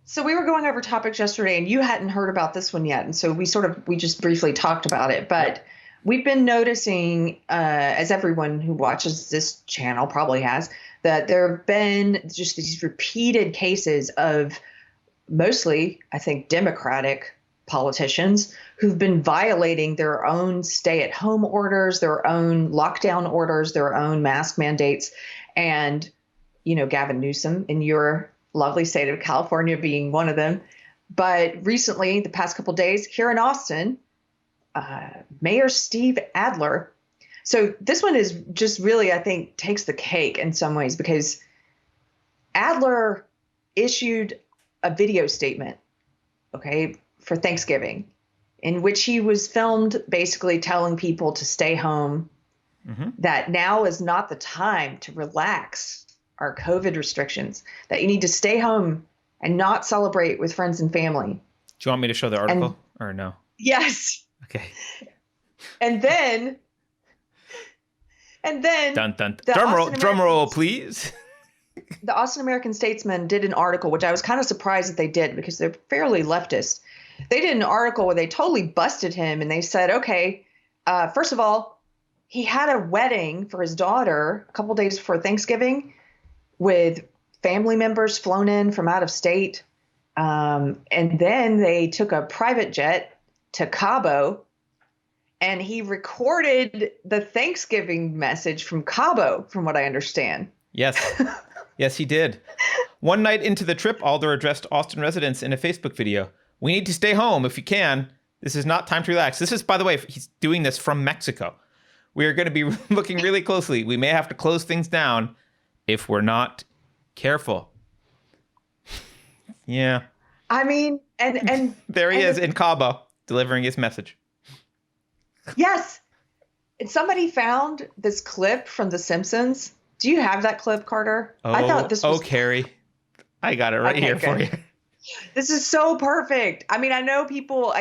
So we were going over topics yesterday, and you hadn't heard about this one yet, and so we just briefly talked about it. But we've been noticing, as everyone who watches this channel probably has, that there have been just these repeated cases of mostly, I think, Democratic politicians who've been violating their own stay-at-home orders, their own lockdown orders, their own mask mandates, and Gavin Newsom in your lovely state of California being one of them. But recently, the past couple of days here in Austin, Mayor Steve Adler. So this one is just really, I think, takes the cake in some ways, because Adler issued a video statement, for Thanksgiving, in which he was filmed basically telling people to stay home, that now is not the time to relax our COVID restrictions, that you need to stay home and not celebrate with friends and family. Do you want me to show the article or no? Yes. Okay. And then dun, dun. Drum roll, please. The Austin American-Statesman did an article, which I was kind of surprised that they did, because they're fairly leftist. They did an article where they totally busted him, and they said, okay, first of all, he had a wedding for his daughter a couple days before Thanksgiving with family members flown in from out of state. And then they took a private jet to Cabo, and he recorded the Thanksgiving message from Cabo, from what I understand. Yes. Yes, he did. One night into the trip, Adler addressed Austin residents in a Facebook video. We need to stay home if you can. This is not time to relax. This is, by the way, he's doing this from Mexico. We are going to be looking really closely. We may have to close things down if we're not careful. Yeah. I mean, and there he is in Cabo delivering his message. Yes. And somebody found this clip from The Simpsons. Do you have that clip, Carter? I thought this was... Carrie. I got it here for you. This is so perfect. I mean, I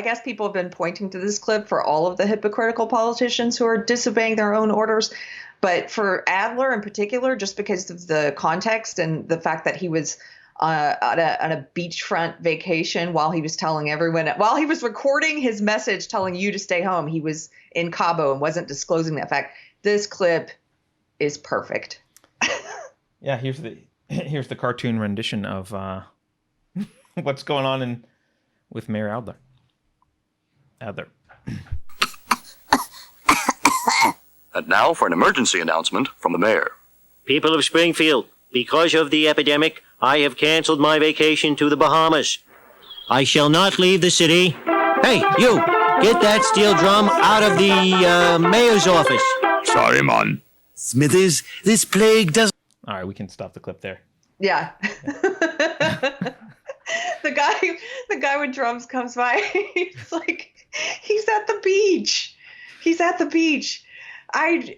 guess people have been pointing to this clip for all of the hypocritical politicians who are disobeying their own orders. But for Adler in particular, just because of the context and the fact that he was on a beachfront vacation while he was telling everyone, while he was recording his message telling you to stay home, he was in Cabo and wasn't disclosing that fact. This clip is perfect. Yeah, here's the cartoon rendition of what's going on with Mayor Adler. And now for an emergency announcement from the mayor. People of Springfield, because of the epidemic, I have canceled my vacation to the Bahamas. I shall not leave the city. Hey, you! Get that steel drum out of the mayor's office. Sorry, man. Smithers, this plague doesn't... All right, we can stop the clip there. Yeah. The guy with drums comes by. He's like, he's at the beach. He's at the beach. I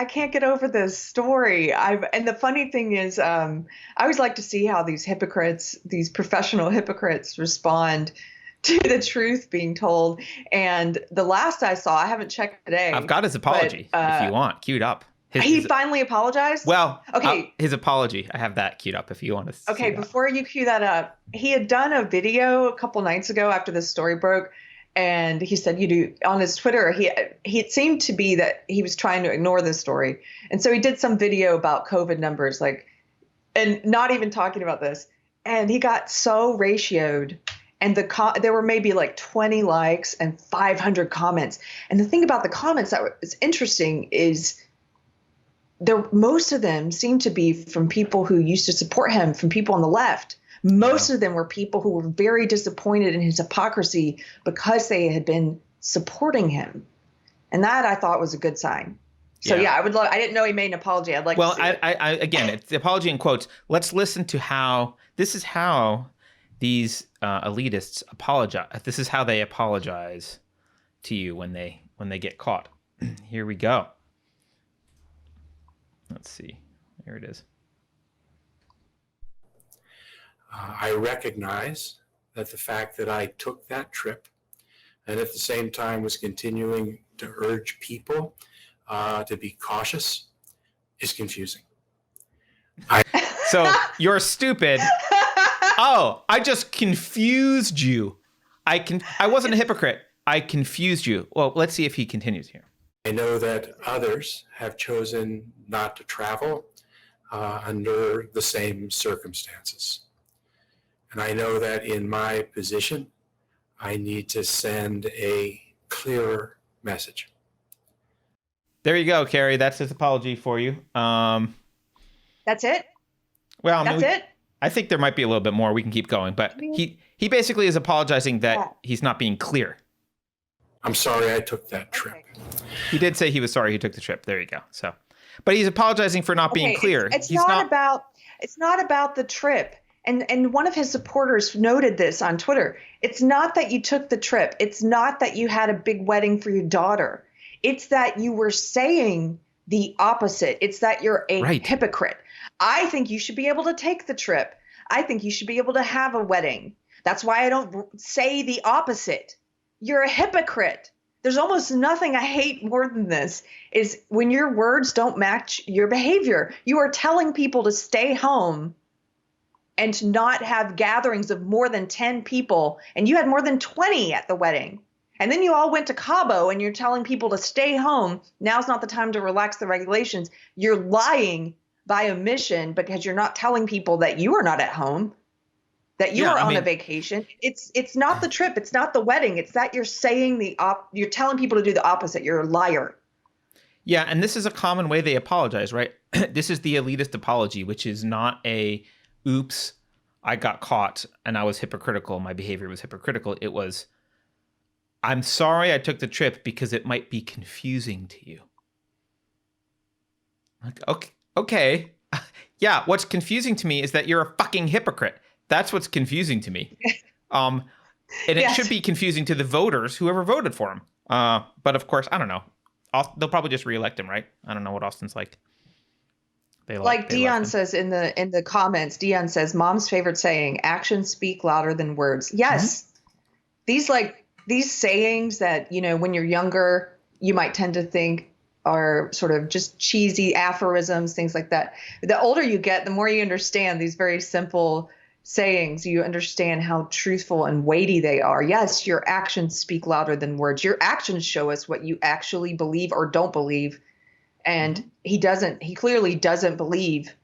can't get over this story. And the funny thing is, I always like to see how these hypocrites, these professional hypocrites, respond to the truth being told. And the last I saw, I haven't checked today. I've got his apology if you want queued up. He finally apologized? Well, okay. His apology. I have that queued up if you want to see Okay, that. Before you cue that up, he had done a video a couple nights ago after this story broke, and he said, on his Twitter, he seemed to be that he was trying to ignore this story. And so he did some video about COVID numbers, and not even talking about this. And he got so ratioed. And there were maybe 20 likes and 500 comments. And the thing about the comments that was interesting is most of them seemed to be from people who used to support him, from people on the left. Most of them were people who were very disappointed in his hypocrisy because they had been supporting him. And that I thought was a good sign. So I would love, I didn't know he made an apology. I'd like to see it. Again, it's the apology in quotes. Let's listen to how these elitists apologize. This is how they apologize to you when they get caught. Here we go. Let's see. Here it is. I recognize that the fact that I took that trip and at the same time was continuing to urge people to be cautious is confusing. So you're stupid. Oh, I just confused you. I wasn't a hypocrite. I confused you. Well, let's see if he continues here. I know that others have chosen not to travel under the same circumstances. And I know that in my position, I need to send a clearer message. There you go, Carrie. That's his apology for you. That's it? Well, I mean, That's it? I think there might be a little bit more. We can keep going. But he basically is apologizing that he's not being clear. I'm sorry I took that trip. Okay. He did say he was sorry he took the trip. There you go. So, but he's apologizing for not being clear. It's not about the trip. And one of his supporters noted this on Twitter. It's not that you took the trip. It's not that you had a big wedding for your daughter. It's that you were saying the opposite. It's that you're a hypocrite. I think you should be able to take the trip. I think you should be able to have a wedding. That's why I don't say the opposite. You're a hypocrite. There's almost nothing I hate more than this is when your words don't match your behavior. You are telling people to stay home and to not have gatherings of more than 10 people. And you had more than 20 at the wedding. And then you all went to Cabo and you're telling people to stay home. Now's not the time to relax the regulations. You're lying by omission because you're not telling people that you are not at home, that you are on a vacation. It's not the trip. It's not the wedding. It's that you're saying you're telling people to do the opposite. You're a liar. Yeah. And this is a common way they apologize, right? This is the elitist apology, which is not a oops, I got caught and I was hypocritical. My behavior was hypocritical. It was, I'm sorry I took the trip because it might be confusing to you. Like, okay. Yeah, what's confusing to me is that you're a fucking hypocrite. That's what's confusing to me. And it should be confusing to the voters, whoever voted for him. But of course, I don't know. They'll probably just reelect him, right? I don't know what Austin's like. Like Dion says in the comments, Dion says, mom's favorite saying, actions speak louder than words. Yes. Mm-hmm. These sayings that, when you're younger, you might tend to think are sort of just cheesy aphorisms, things like that. The older you get, the more you understand these very simple sayings. You understand how truthful and weighty they are. Yes, your actions speak louder than words. Your actions show us what you actually believe or don't believe. And he clearly doesn't believe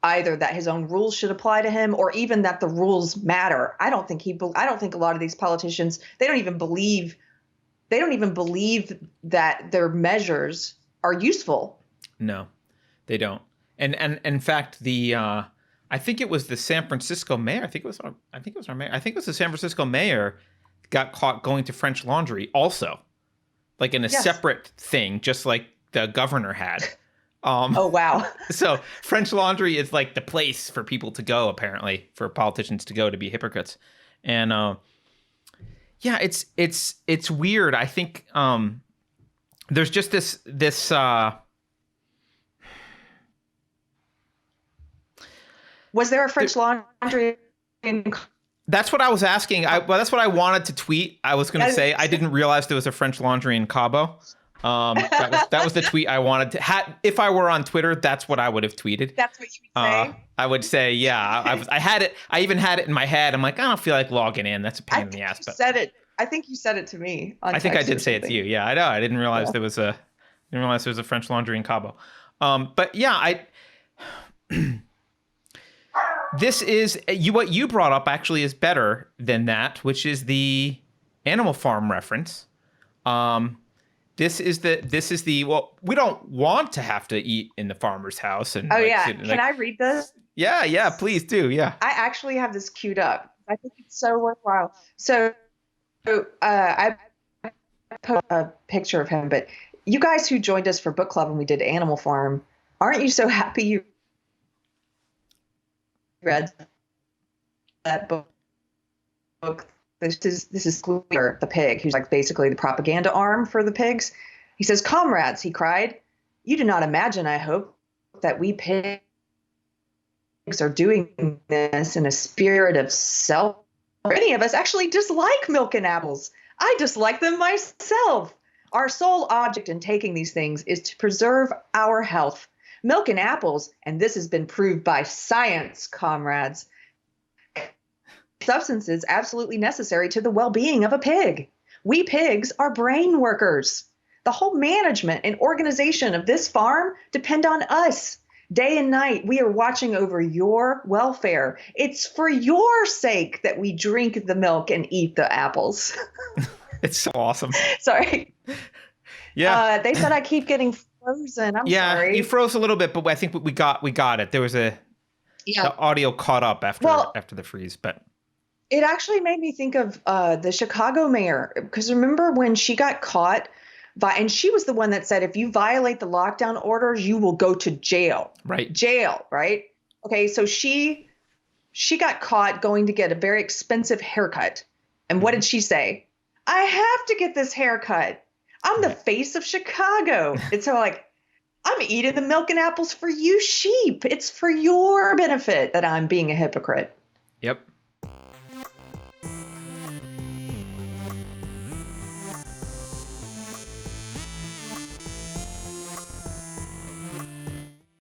either that his own rules should apply to him or even that the rules matter. I don't think a lot of these politicians, they don't even believe that their measures are useful. No, they don't. And in fact, I think it was the San Francisco mayor. I think it was our mayor. I think it was the San Francisco mayor got caught going to French Laundry also, like in a separate thing, just like the governor had. Oh, wow. So French Laundry is like the place for people to go, apparently, for politicians to go to be hypocrites. And it's weird. I think there's just this was there a French Laundry in... That's what I was asking. That's what I wanted to tweet. I was going to say I didn't realize there was a French Laundry in Cabo. That was the tweet I wanted to. If I were on Twitter, that's what I would have tweeted. That's what you would say. I would say, yeah. I had it. I even had it in my head. I'm like, I don't feel like logging in. That's a pain in the ass. But said it. I think you said it to me. I think I did say it to you. Yeah, I know. I didn't realize there was a French Laundry in Cabo. But yeah, this is what you brought up actually is better than that, which is the Animal Farm reference. This is the well, we don't want to have to eat in the farmer's house. And can I read this? Yeah, please do. Yeah, I actually have this queued up. I think it's so worthwhile. So I put a picture of him, but you guys who joined us for book club when we did Animal Farm, aren't you so happy you read that book? This is Squealer, the pig, who's like basically the propaganda arm for the pigs. He says, "Comrades," he cried, "you do not imagine, I hope, that we pigs are doing this in a spirit of self. Or any of us actually dislike milk and apples. I dislike them myself. Our sole object in taking these things is to preserve our health. Milk and apples, and this has been proved by science, comrades, substances absolutely necessary to the well-being of a pig. We pigs are brain workers. The whole management and organization of this farm depend on us. Day and night, we are watching over your welfare. It's for your sake that we drink the milk and eat the apples. It's so awesome. Sorry. Yeah. They said I keep getting frozen. I'm yeah, sorry. you froze a little bit, but I think we got it. There was the audio caught up after the freeze, but it actually made me think of the Chicago mayor, because remember when she got caught, and she was the one that said, if you violate the lockdown orders, you will go to jail. Right. Jail, right? Okay, so she got caught going to get a very expensive haircut. And what did she say? I have to get this haircut. I'm the face of Chicago. And so I'm eating the milk and apples for you sheep. It's for your benefit that I'm being a hypocrite. Yep.